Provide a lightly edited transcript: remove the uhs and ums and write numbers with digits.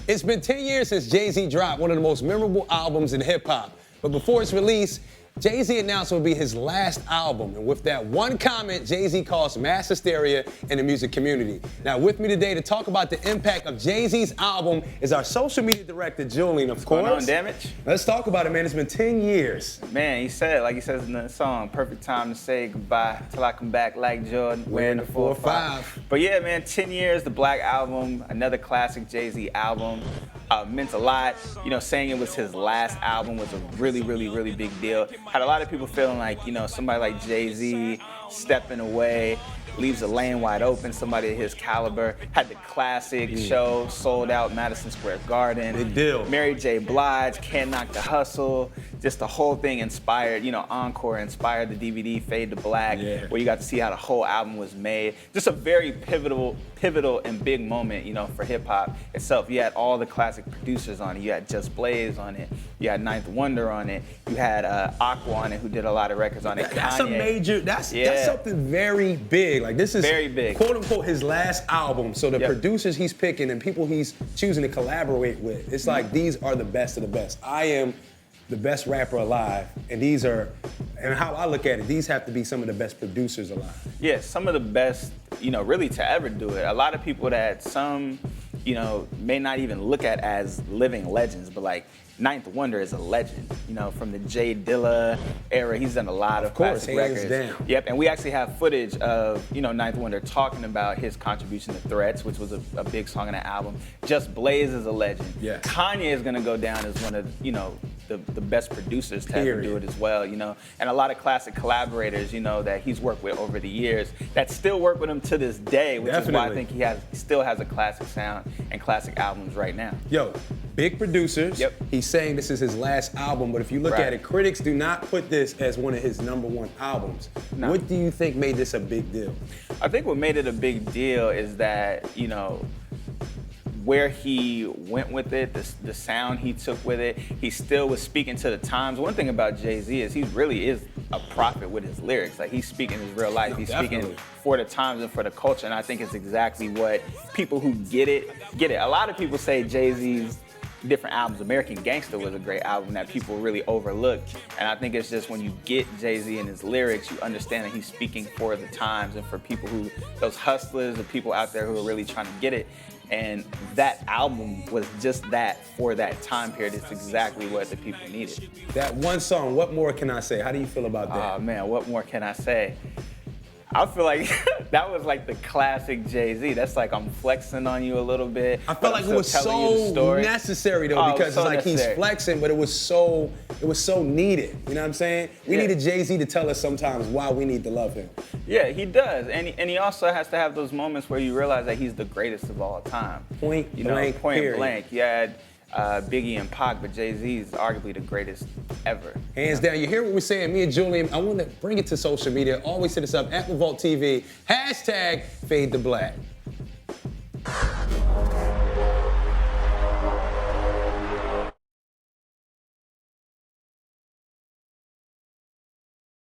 It's been 10 years since Jay-Z dropped one of the most memorable albums in hip-hop. But before its release, Jay-Z announced it would be his last album. And with that one comment, Jay-Z caused mass hysteria in the music community. Now, with me today to talk about the impact of Jay-Z's album is our social media director, Julian, of course. What's going on, Damage? Let's talk about it, man. It's been 10 years. Man, he said, like he says in the song, perfect time to say goodbye till I come back like Jordan, wearing the 4-5. But yeah, man, 10 years, the Black Album, another classic Jay-Z album. Meant a lot. You know, saying it was his last album was a really, really, really big deal. Had a lot of people feeling like, you know, somebody like Jay-Z stepping away, leaves a lane wide open, somebody at his caliber. Had the classic show, sold out Madison Square Garden. Big deal. Mary J. Blige, Can't Knock the Hustle. Just the whole thing inspired, you know, Encore inspired the DVD Fade to Black, where you got to see how the whole album was made. Just a very pivotal and big moment, you know, for hip hop itself. You had all the classic producers on it. You had Just Blaze on it. You had Ninth Wonder on it. You had Aqua on it, who did a lot of records on it. That's Kanye. a major, that's something very big. Like, this is very big, quote unquote, his last album. So the producers he's picking and people he's choosing to collaborate with, it's like these are the best of the best. I am the best rapper alive, and these are, and how I look at it, these have to be some of the best producers alive. Yeah, some of the best, you know, really to ever do it. A lot of people that some, you know, may not even look at as living legends, but like Ninth Wonder is a legend, you know, from the J Dilla era. He's done a lot of classic records. Down. Yep, and we actually have footage of, you know, Ninth Wonder talking about his contribution to Threats, which was a big song on that album. Just Blaze is a legend. Yeah. Kanye is gonna go down as one of, you know, the best producers to ever do it as well, you know. And a lot of classic collaborators, you know, that he's worked with over the years that still work with him to this day, which is why I think he still has a classic sound and classic albums right now. Yo, big producers. Yep. He's saying this is his last album, but if you look at it, critics do not put this as one of his #1 albums. No. What do you think made this a big deal? I think what made it a big deal is that, you know, where he went with it, the sound he took with it, he still was speaking to the times. One thing about Jay-Z is he really is a prophet with his lyrics. Like, he's speaking his real life. He's speaking for the times and for the culture, and I think it's exactly what people who get it. A lot of people say Jay-Z's different albums. American Gangster was a great album that people really overlooked. And I think it's just when you get Jay-Z and his lyrics, you understand that he's speaking for the times and for people who, those hustlers, the people out there who are really trying to get it. And that album was just that for that time period. It's exactly what the people needed. That one song, What More Can I Say? How do you feel about that? Oh man, what more can I say? I feel like that was like the classic Jay-Z. That's like, I'm flexing on you a little bit. I felt like it was so necessary though, because it's like he's flexing, but it was so needed. You know what I'm saying? We needed Jay-Z to tell us sometimes why we need to love him. Yeah, he does, and he also has to have those moments where you realize that he's the greatest of all time. Point blank. You had Biggie and Pac, but Jay-Z is arguably the greatest ever. Hands down. You hear what we're saying? Me and Julian, I want to bring it to social media. Always hit us up at Revolt TV. #Fade to Black.